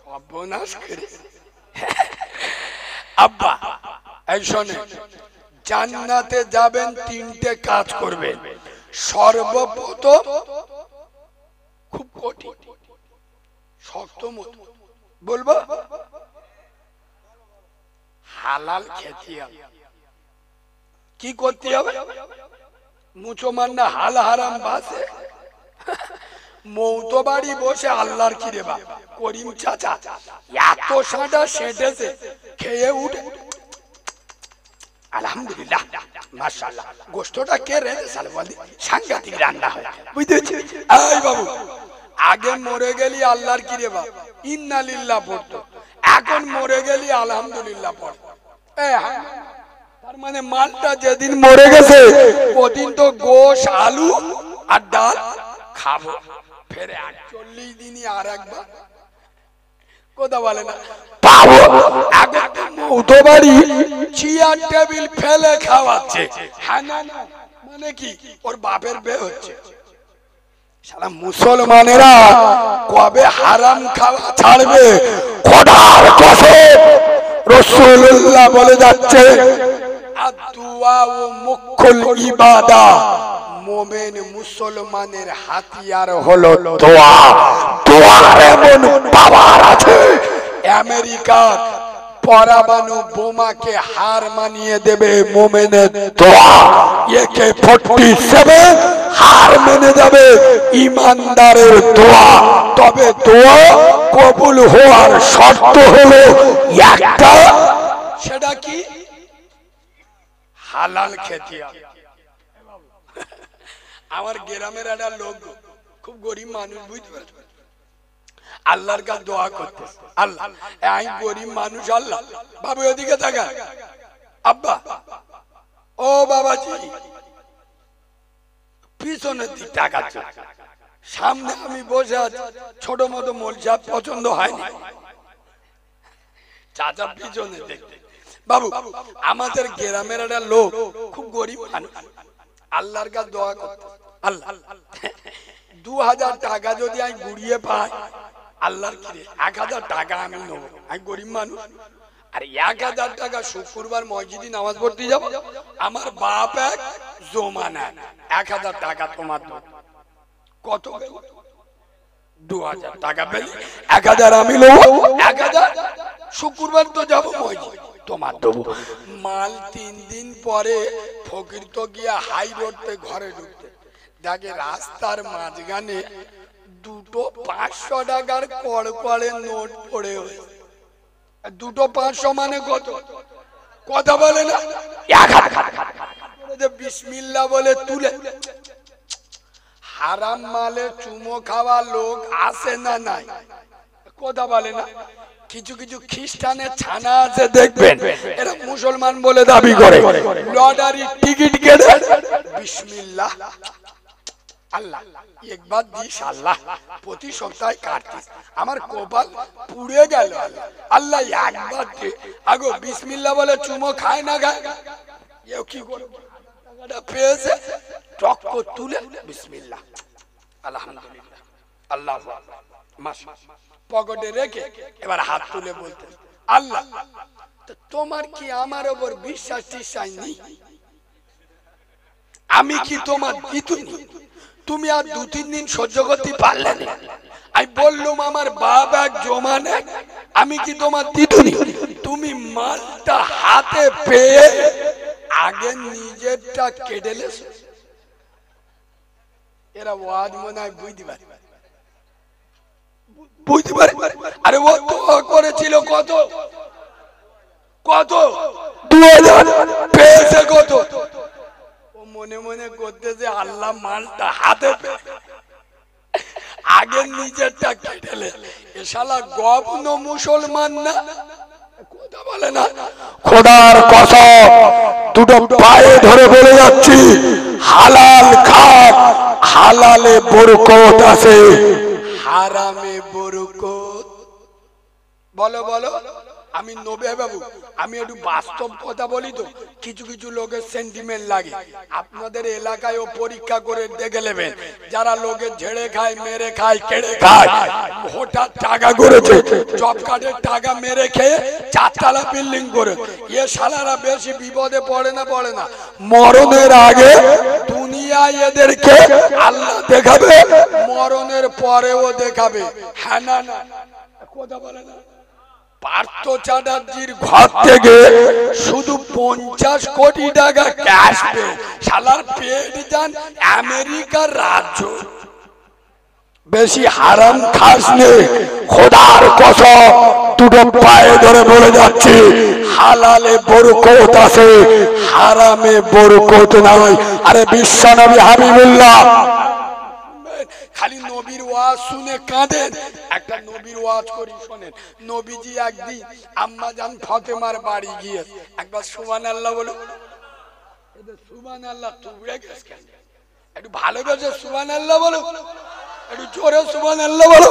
সর্বনাশ করে। আব্বা এই শোনে, জান্নাতে যাবেন তিনটে কাজ করবেন। সর্বপ্রথম খুব কঠিন শক্ত মত বলবো, হালাল খেতে হবে। কি করতে হবে? মুসলমান না হাল হারাম বাসে মৌতো বাড়ি বসে আল্লাহর কি রে বাপ করিম চাচা এত সাঁটা সেঁটেছে, খেয়ে উঠে আলহামদুলিল্লাহ মাশাআল্লাহ, গোশতটা কে রেঁধে সালওয়ালি সাংঘাতিক রান্না হয়, বুঝতে পেরেছিস? এই বাবু, আগে মরে গেলি আল্লাহর কি রে বাপ ইন্না লিল্লাহ পড়তো, এখন মরে গেলি আলহামদুলিল্লাহ পড়। তার মানে মালটা যেদিন মরে গেছে ওদিন তো গোশ আলু আর ডাল খাবো, ফেরে 48 দিনই আর একবার কথা বলে না পাবো। আগে তো মৌতো বাড়ি চেয়ার টেবিল ফেলে খাওয়াচ্ছে, হ্যাঁ না না মানে কি ওর বাপের বে হচ্ছে। সারা মুসলমানেরা কবে হারাম খাওয়া ছাড়বে? খোদার কসম রাসূলুল্লাহ বলে যাচ্ছে, আদ-দুআ ও মুখুল ইবাদা, মুমিন মুসলমানের হাতিয়ার হলো দোয়া। দোয়ার এমন পাওয়ার আছে, আমেরিকার পরমাণু বোমাকে হার মানিয়ে দেবে মুমিনের দোয়া। AK-47 হার মেনে যাবে ইমানদারের দোয়া। তবে দোয়া কবুল হওয়ার শর্ত হলো একটা, সেটা কি? হালাল খেতে হবে। আমার গ্রামের একটা লোক খুব গরিব মানুষ, বুঝতে পারছো, আল্লাহর কাছে দোয়া করতে, আল্লাহ আমি গরিব মানুষ, আল্লাহ বাবু ওদিকে থাকা আব্বা ও বাবাজি পিছনের দিক তাকাচ্ছে, সামনে আমি বসে আছি, ছোট মতো মোলসা পছন্দ হয়নি, চাচা পিছনে দেখতে। বাবু আমাদের গ্রামের একটা লোক খুব গরিব মানুষ, আল্লাহর কাছে দোয়া করতে, আল্লাহ 2000 টাকা যদি আমি গুড়িয়ে পাই, আল্লাহর কি 1000 টাকা আমি নেবো, আমি গরিব মানুষ, আর 1000 টাকা শুক্রবার মসজিদে নামাজ পড়তে যাব, আমার বাপ এক জমা নেয় 1000 টাকা তোমার দেব, কত 2000 টাকা পেলে 1000 আমি নেবো, 1000 শুক্রবার তো যাবো মসজিদ তোমার দেবো। মাল 3 দিন পরে ফকির তো গিয়া হাই রোডতে ঘরে ঢুকতে দেখে রাস্তার মাঝখানে দুটো 500 টাকার কড়কড়ে নোট পড়ে হয়েছে। দুটো 500 মানে কত? কথা বলে না, বিসমিল্লাহ বলে তুলে। হারাম মালে চুমো খাওয়া লোক আছে না নাই? কথা বলে না। কিছু কিছু খ্রিস্টানের ছানা আছে দেখবেন, এরা মুসলমান বলে দাবি করে, লটারি টিকিট কেটে বিসমিল্লাহ আল্লাহ একবার দিস, আল্লাহ প্রতি সপ্তাহে কাটতিস, আমার কপাল পুড়ে গেল, আল্লাহ একবার দে। আগো বিসমিল্লাহ বলে চুমো খায় না গায়, এও কি করে টাকাটা পেয়েছে, টক তুলে বিসমিল্লাহ আলহামদুলিল্লাহ আল্লাহ মাস পকেটে রেখে এবার হাত তুলে বলতে, আল্লাহ তোমার কি আমার ওপর বিশ্বাস টিশ্বাস নেই? আমি কি তোমার দিতুনি? তুমি আর 2-3 দিন সহ্য করতে পারলে না? আমি বললুম আমার বাপ এক জমা নেয়, আমি কি তোমার দিতুনি? তুমি মালটা হাতে পেয়ে আগে নিজেরটা কেটে লেছো। এরা ওয়াজ মনে হয় বুঝতে পারে, বুঝতে পারে। আরে ও দোয়া করেছিল কত কত 2000 পেয়েছে কত? ও মনে মনে করতেছে আল্লাহ মালটা হাতে আগে নিজেরটা কেটেলে, এ শালা গবন মুসলমান না, কথা বলে না। খোদার কসম দুটো পায়ে ধরে বলে যাচ্ছি, হালাল খাও, হালালে বরকত আছে, হারামে বরকত। বলো বলো আমি নবে বাবু, আমি একটু বাস্তব কথা বলি তো, কিছু কিছু লোকের সেন্টিমেন্ট লাগে। আপনাদের এলাকায়ও পরীক্ষা করে দেখে নেবেন, যারা লোকের ঝেড়ে খায়, মেরে খায়, কেড়ে খায়, ভোটার টাকা করেছে, জব কার্ডের টাকা মেরে খেয়ে 4 তলা বিল্ডিং করে, এ শালারা বেশি বিপদে পড়ে না মরণের আগে দুনিয়ায় এদেরকে আল্লাহ দেখাবে, মরণের পরেও দেখাবে। হ্যাঁ না না কথা বলে না। পার্থ চ্যাটার্জির ঘর থেকে শুধু 50 কোটি টাকা ক্যাশ পেয়ে শালার পেট যান আমেরিকার রাজ্য। বেশি হারাম খাস নে, খোদার কসম দুটো পায়ে ধরে বলে যাচ্ছি, হালালে বরকত আছে, হারামে বরকত নাই। আরে বিশ্বনবী হাবিবুল্লাহ খালি নবীর ওয়াজ শুনে কাঁদেন। একটা নবীর ওয়াজ করি শোনেন। নবীজি একদিন আম্মা জান ফাতেমার বাড়ি গিয়ে একবার সুবহানাল্লাহ বলো। সুবহানাল্লাহ তুই গেছ কেন? একটু ভালোবেসে সুবহানাল্লাহ বলো, একটু জোরে সুবহানাল্লাহ বলো।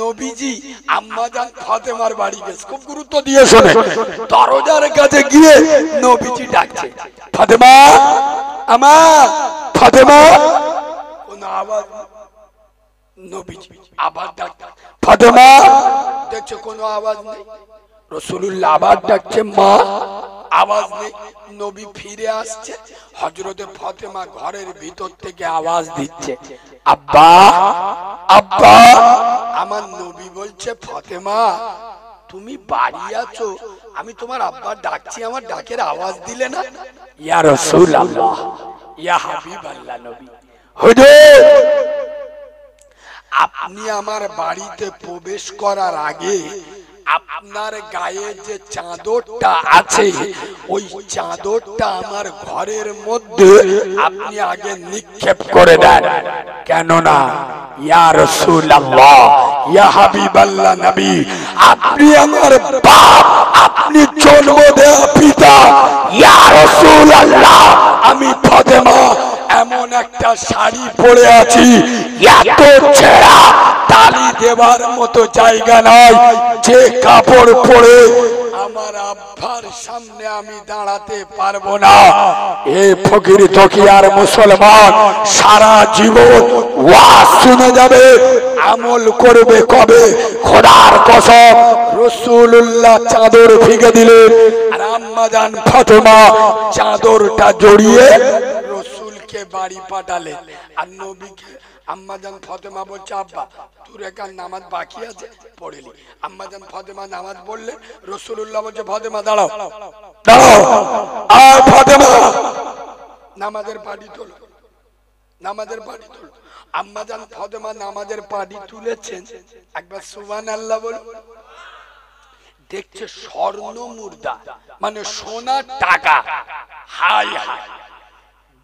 নবীজি আম্মা জান ফাতেমার বাড়ি গেছে, খুব গুরুত্ব দিয়ে শোনে। দরজার কাছে গিয়ে নবীজি ডাকছে, ফাতেমা, আমা ফাতেমা। কোন আওয়াজ, নবীজি আবার ডাকছে ফাতেমা, দেখছে কোনো আওয়াজ নেই। রাসূলুল্লাহ আবার ডাকছে মা, আওয়াজ নেই। নবী ফিরে আসছে, হযরতে ফাতেমা ঘরের ভিতর থেকে আওয়াজ দিচ্ছে, আব্বা আব্বা। আমার নবী বলছে, ফাতেমা তুমি বাড়ি আছো, আমি তোমার আব্বা ডাকছি, আমার ডাকের আওয়াজ দিলে না? ইয়া রাসূলুল্লাহ, ইয়া হাবিবাল্লাহ নবী, হুজুর আপনি আমার বাড়িতে প্রবেশ করার আগে আপনার গায়ে যে চাদরটা আছে, ওই চাদরটা আমার ঘরের মধ্যে আপনি আগে নিক্ষেপ করে দেন। কেননা ইয়া রাসূলুল্লাহ, ইয়া হাবিবাল্লাহ নবী, আপনি আমার বাপ, আপনি জন্ম দেওয়া পিতা। ইয়া রাসূলুল্লাহ, আমি ফাতেমা এমন একটা শাড়ি পরে আছি, এত ছেঁড়া তালি দেবার মতো জায়গা নাই, যে কাপড় পরে আমার আব্বার সামনে আমি দাঁড়াতে পারবো না। এ ফকির তকিয়ার মুসলমান সারা জীবন ওয়াজ শুনে যাবে, আমল করবে কবে? খোদার কসম রাসূলুল্লাহ চাদর ফিকে দিলেন, আর আম্মা জান ফাতেমা চাদরটা জড়িয়ে রসুলকে বাড়ি পাঠালেন। আর নবীকে আম্মা জান ফাতেমা বলছে, আব্বা তোর একার নামাজ বাকি আছে, পড়েলি। আম্মা জান ফাতেমা নামাজ পড়লেন, রাসূলুল্লাহ বলছে, ফাতেমা দাঁড়াও দাঁড়াও, আর ফাতেমা নামাজের পাটি তোলো, নামাজের পাটি তোলো। আম্মা জান ফাতেমা নামাজের পাটি তুলেছেন, একবার সুবহানাল্লাহ বলো। দেখছে স্বর্ণ মুদ্রা, মানে সোনার টাকা। হাই হাই,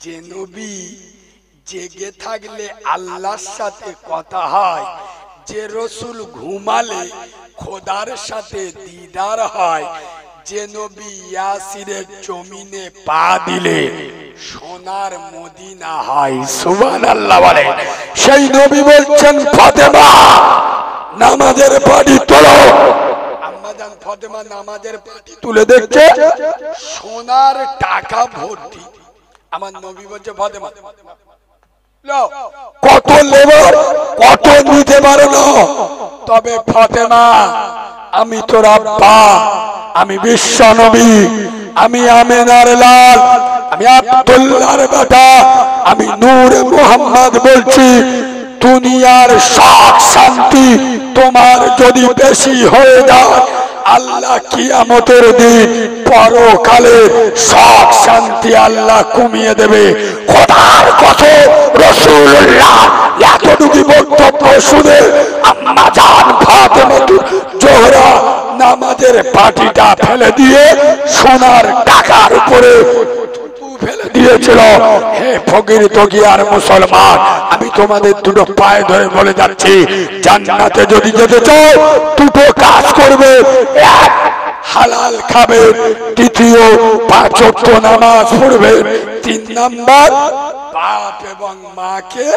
যে নবী জেগে থাকলে আল্লাহর সাথে কথা হয়, যে রসুল ঘুমালে খোদার সাথে দিদার হয়, যে নবী ইয়াসিরের জমিনে পা দিলে সোনার মদিনা হয়। সুবহানাল্লাহ বলে। সেই নবী বলছেন, ফাতেমা নামাজের পাটি তোলো। আম্মা জান ফাতেমা নামাজের পাটি তুলে দেখছে সোনার টাকা ভর্তি। আমার নবী বলছে, ফাতেমা কত লেবার, কত নিতে পারো না, তবে ফাতেমা আমি তোর আব্বা, আমি বিশ্ব নবী, আমি আমেনার লাল, আমি আব্দুল্লাহর বেটা, আমি নূরে মুহাম্মদ বলছি, দুনিয়ার সুখ শান্তি তোমার যদি বেশি হয়ে যায়, আল্লাহ কিয়ামতের দিন পরকালে সুখ শান্তি আল্লাহ কমিয়ে দেবে। খোদার কসম রাসূলুল্লাহ এতটুকু বক্তব্য শুনে আম্মা জান ফাতেমা জোহরা নামাজের পাটিটা ফেলে দিয়ে সোনার টাকার উপরে ফেলে দিয়েছিল। হে ফকির তকিয়ার মুসলমান, আমি তোমাদের দুটো পায়ে ধরে বলে যাচ্ছি, জান্নাতে যদি যেতে চাও দুটো কাজ করবে। এক, হালাল খাবেন, তৃতীয় 5 ওয়াক্ত নামাজ পড়বেন, 3 নাম্বার বাপ এবং মাকে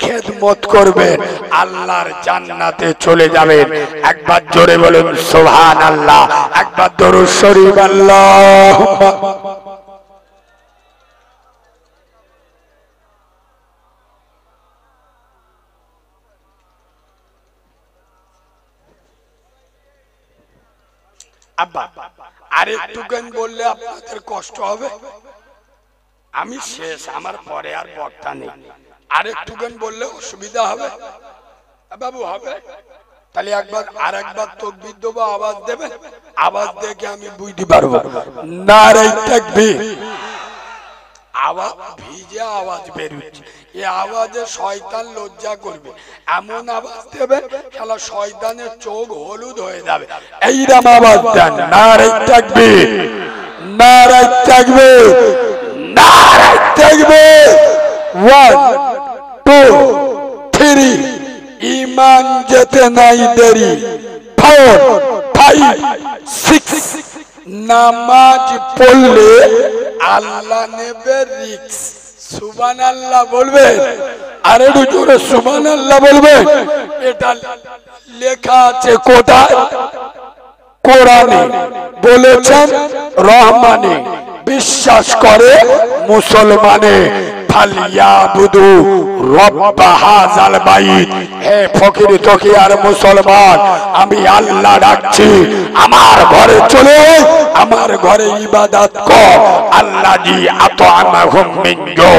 খেদমত করবেন, আল্লাহর জান্নাতে চলে যাবেন। একবার জোরে বলুন সুবহানাল্লাহ, একবার দরুদ শরীফ আল্লাহুম্মা। আব্বা আরেকটুখানি বললে আপনাদের কষ্ট হবে, আমি শেষ, আমার পরে আর বক্তা নেই। আরেকটুখানি বললে অসুবিধা হবে বাবু? হবে? তাহলে আরেকবার তাকবীর দেবো, আওয়াজ দেবেন, আওয়াজ দেখে আমি বুঝতে পারবো। নারে তাকবীর, আওয়াজ ভিজে আওয়াজ বেরোচ্ছে, এই আওয়াজে শয়তান লজ্জা করবে, এমন আওয়াজ দেবে শালা শয়তানের চোখ হলুদ হয়ে যাবে। এইরকম আওয়াজ দেন, নারে তাকবীর, নারে তাকবীর, নারে তাকবীর। 1 2 3, ইমান যেতে নাই দেরি। 4 5 6, নামাজ পড়লে আল্লাহ নেবে রিস্ক। সুবহানাল্লাহ বলবেন, আর একটু জোরে সুবহানাল্লাহ বলবেন। এটা লেখা আছে কোথায়? কোরআনে বলেছেন রহমানে, বিশ্বাস করে মুসলমানে। ফালিয়াবুদু রব্ব হাযাল বাইত। হে ফকির তকিয়ার মুসলমান, আমি আল্লাহ ডাকছি, আমার ঘরে চলে, আমার ঘরে ইবাদত কর। আল্লাযী আত'আমাহুম মিন জু,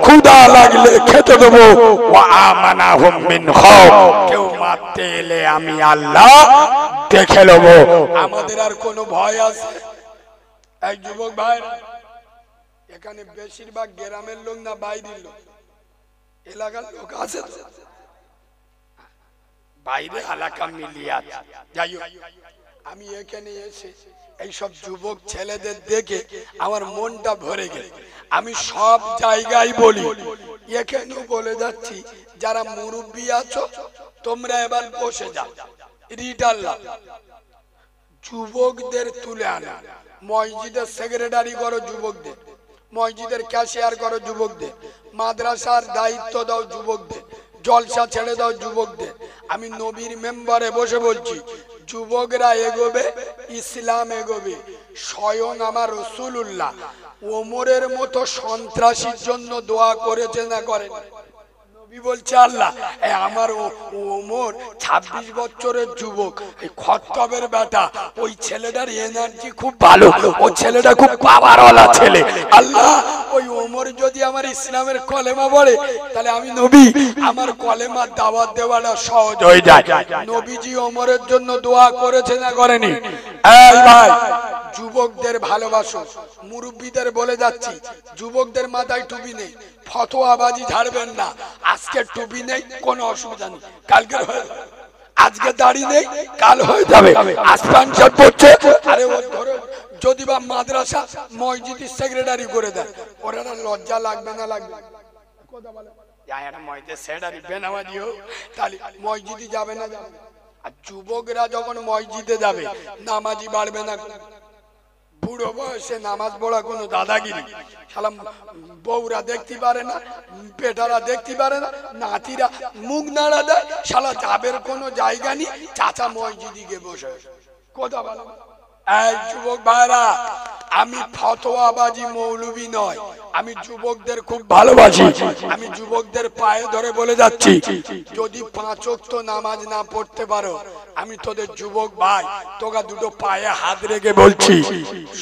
ক্ষুধা লাগলে খেতে দেবো, ওয়া আমানাহুম মিন খাউফ, কেউ মারতে এলে আমি আল্লাহ দেখে নেব। আমাদের আর কোনো ভয় আছে? এক যুবক ভাই, এখানে বেশিরভাগ গ্রামের লোক না বাইরের লোক? এলাকার লোক আছে, বাইরে এলাকা মিলিয়ে আছে। যাই হোক, আমি এখানে এসে এইসব যুবক ছেলেদের দেখে আমার মনটা ভরে গেল। আমি সব জায়গায় বলি, এখানেও বলে যাচ্ছি, যারা মুরব্বী আছো তোমরা এবার বসে যাও, রিটার লাও, যুবকদের তুলে আনা, মসজিদের সেক্রেটারি করো যুবকদের, মসজিদের ক্যাশিয়ার করো যুবকদের, মাদ্রাসার দায়িত্ব দাও যুবকদের, জলসা ছেড়ে দাও যুবকদের। আমি নবীর মেম্বারে বসে বলছি, যুবকরা এগোবে, ইসলাম এগোবে। স্বয়ং আমার রাসূলুল্লাহ ওমরের মতো সন্ত্রাসীর জন্য দোয়া করেছে না করেন? নবী বলছে আল্লাহ, আমার ওমর 26 বছরের যুবক, এই খত্তবের বেটা, ওই ছেলেটার এনার্জি খুব ভালো, ওই ছেলেটা খুব পাওয়ারওয়ালা ছেলে। আল্লাহ, ওই ওমর যদি আমার ইসলামের কলেমা পড়ে, তাহলে আমি নবী, আমার কলেমার দাওয়াত দেওয়াটা সহজ হয়ে যায়। নবীজি ওমরের জন্য দোয়া করেছে না করেনি? এই ভাই, যুবকদের ভালোবাসো। মুরব্বীদের বলে যাচ্ছি, যুবকদের মাথায় টুপি নেই, ফতোয়াবাজি ঝাড়বেন না। আজকে টুপি নেই, কোনো অসুবিধা নেই, কালকে হয়ে যাবে। আজকে দাড়ি নেই, কাল হয়ে যাবে। আসমান সব পড়ছে, আরে ও ধরো যদি বা মাদ্রাসা মসজিদের সেক্রেটারি করে দেয়, ওরা লজ্জা লাগবে না? লাগবে। কথা বলে মসজিদের সেক্রেটারি বেনামাজি হোক, তাহলে মসজিদে যাবে না? যাবে। আর যুবকরা যখন মসজিদে যাবে, নামাজি বাড়বে না? বুড়ো বয়সে নামাজ পড়া কোনো দাদাগিরি? শালা বউরা দেখতে পারে না, পেটারা দেখতে পারে না, নাতিরা মুখ নাড়া দেয়, শালা যাবের কোনো জায়গা নেই, চাচা মসজিদে গিয়ে বসে। কথা বলো। এই যুবক ভাইরা, আমি ফতোয়াবাজি মৌলবি নয়, আমি যুবকদের খুব ভালোবাসি। আমি যুবকদের পায়ে ধরে বলে যাচ্ছি, যদি 5 ওয়াক্ত নামাজ না পড়তে পারো, আমি তোদের যুবক ভাই, তোরা দুটো পায়ে হাত রেখে বলছি,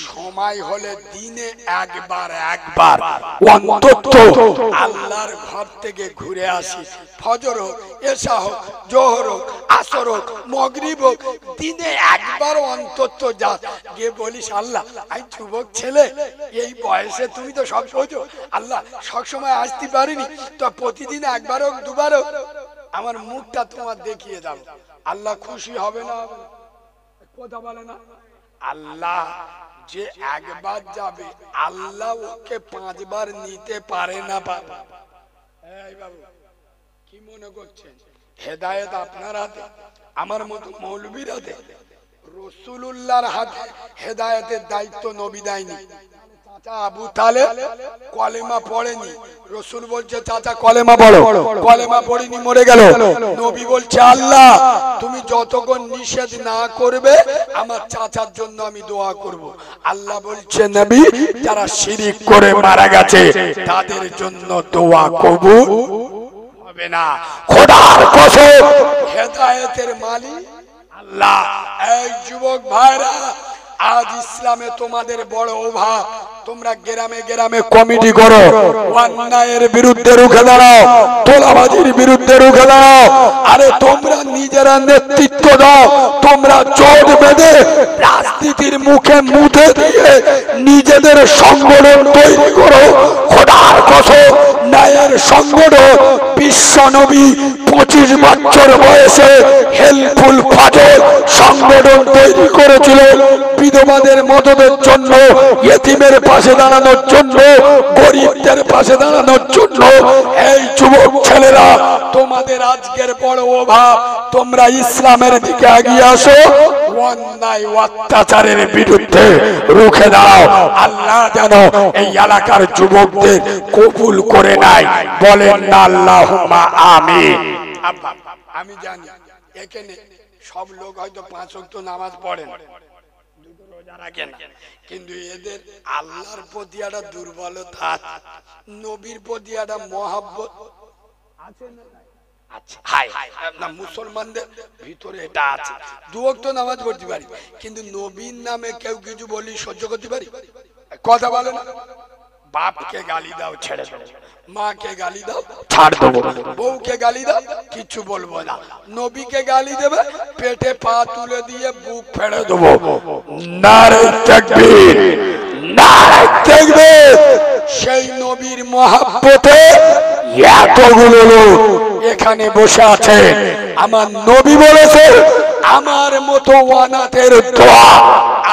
সময় হলে দিনে একবার অন্তত আল্লাহর ঘর থেকে ঘুরে আসি। ফজর হোক, এশা হোক, জোহর হোক, আসর হোক, মাগরিব হোক, দিনে একবার অন্তত যা, গিয়ে বলিস আল্লাহ, আমি যুবক ছেলে, এই বয়সে তুমি তো সব বোঝো, আল্লাহ সবসময় আসতে পারিনি, তো প্রতিদিন একবার হোক দুবার হোক আমার মুখটা তোমার দেখিয়ে দাও। আল্লাহ খুশি হবে না? কথা বলে না? আল্লাহ যে একবার যাবে, আল্লাহ ওকে 5 বার নিতে পারে না? এই বাবু, কি মনে করছেন হেদায়েত আপনার হাতে, আমার মতো মৌলবীর হাতে? রাসূলুল্লাহর হাতে হেদায়েতের দায়িত্ব নবী দেয়নি। চাচা আবু তালেব কলেমা পড়েনি, রাসূল বলছে চাচা কলেমা পড়ো, কলেমা পড়িনি মরে গেল। নবী বলছে আল্লাহ তুমি যতক্ষণ নিষেধ না করবে আমার চাচার জন্য আমি দোয়া করব। আল্লাহ বলছে নবী যারা শিরিক করে মারা গেছে তাদের জন্য দোয়া কবুল হবে না। খোদার কসম হেদায়েতের মালিক আল্লাহ। এই যুবক ভাইরা আজ ইসলামে তোমাদের বড় অভাব। তোমরা গ্রামে গ্রামে কমিটি করো, অন্যায়ের বিরুদ্ধে রুখে দাঁড়াও, তোলাবাজির বিরুদ্ধে রুখে দাঁড়াও। আরে তোমরা নিজেরা নেতৃত্ব দাও, তোমরা জোট বেঁধে রাজনীতির মুখে মুখে দিয়ে নিজেদের সংগঠন তৈরি করো। খোদার কসম ন্যায়ের সংগঠন বিশ্ব নবী 25 বছর বয়সে হেল্পফুল ফাজল সংগঠন তৈরি করেছিল বিধবাদের মদদের জন্য, ইয়েতিমের পাশে দাঁড়ানোর জন্য, গরিবদের পাশে দাঁড়ানোর জন্য। এই যুবক ছেলেরা তোমাদের আজকের বড় অভাব, তোমরা ইসলামের দিকে এগিয়ে আসো, অন্যায় অত্যাচারের বিরুদ্ধে রুখে দাও। আল্লাহ যেন এই এলাকার যুবকদের কবুল করে নেয়, বলেন না আল্লাহুম্মা আমিন। আমি জানি এখানে সব লোক হয়তো 5 ওয়াক্ত নামাজ পড়েন, রোজা রাখেন, কিন্তু এদের আল্লাহর প্রতি একটা দুর্বলতা আছে, নবীর প্রতি একটা মহব্বত আছে না? মুসলমানদের ভিতরে এটা আছে। 2 ওয়াক্ত নামাজ পড়তে পারি, কিন্তু নবীর নামে কেউ কিছু বলি সহ্য করতে পারি? কথা বলে না। বাপকে গালি দাও ছেড়ে দেবো, মাকে গালি দাও ছাড় দেবো, বউকে গালি দাও কিছু বলবো না, নবীকে গালি দেবে পেটে পা তুলে দিয়ে বুক ফেড়ে দেবো। নারে তাকবীর, নারে তাকবীর। সেই নবীর মহব্বতে এতগুলো লোক এখানে বসে আছে। আমার নবী বলেছে আমার মতো অনাথের দোয়া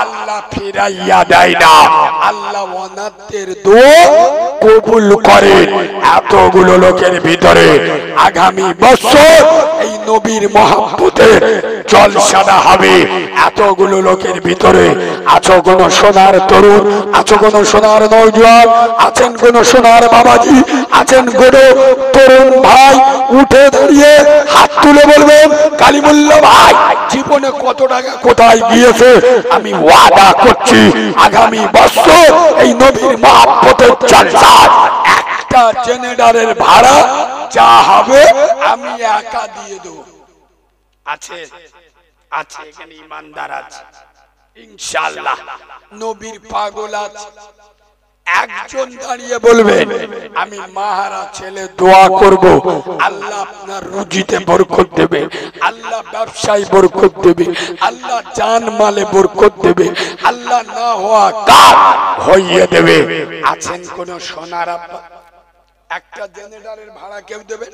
আল্লাহ ফিরাইয়া দেয় না, আল্লাহ অনাথের দোয়া কবুল করে। এতগুলো লোকের ভিতরে আগামী বছর এই নবীর মহব্বতের জলসাটা হবে। এতগুলো লোকের ভিতরে আছো কোন সোনার তরুণ, আছো কোন সোনার নওজোয়ান, আছেন কোন সোনার বাবাজি, আছেন কোন তরুণ ভাই, উঠে দাঁড়িয়ে হাত তুলে বলবেন কালিমুল্লাহ ভাই জীবনে কত টাকা কোথায় গিয়েছে, আমি ওয়াদা করছি আগামী বছর এই নবীর মহব্বতের জলসা একটা জেনারেটরের ভাড়া যা হবে আমি একা দিয়ে দেবো। আছে আছে এখানে ইমানদার আছে ইনশাআল্লাহ, নবীর পাগল আছে। একজন দাঁড়িয়ে বলবেন আমি মাহারা ছেলে দোয়া করব, আল্লাহ আপনার রুজিতে বরকত দেবে, আল্লাহ ব্যবসায় বরকত দেবে, আল্লাহ জান মালে বরকত দেবে, আল্লাহ না হওয়া কাজ হইয়ে দেবে। আছেন কোন সোনার আব্বা? একটা জেনারেটরের ভাড়া কেউ দেবে?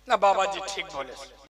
না বাবাজি ঠিক বলেছে।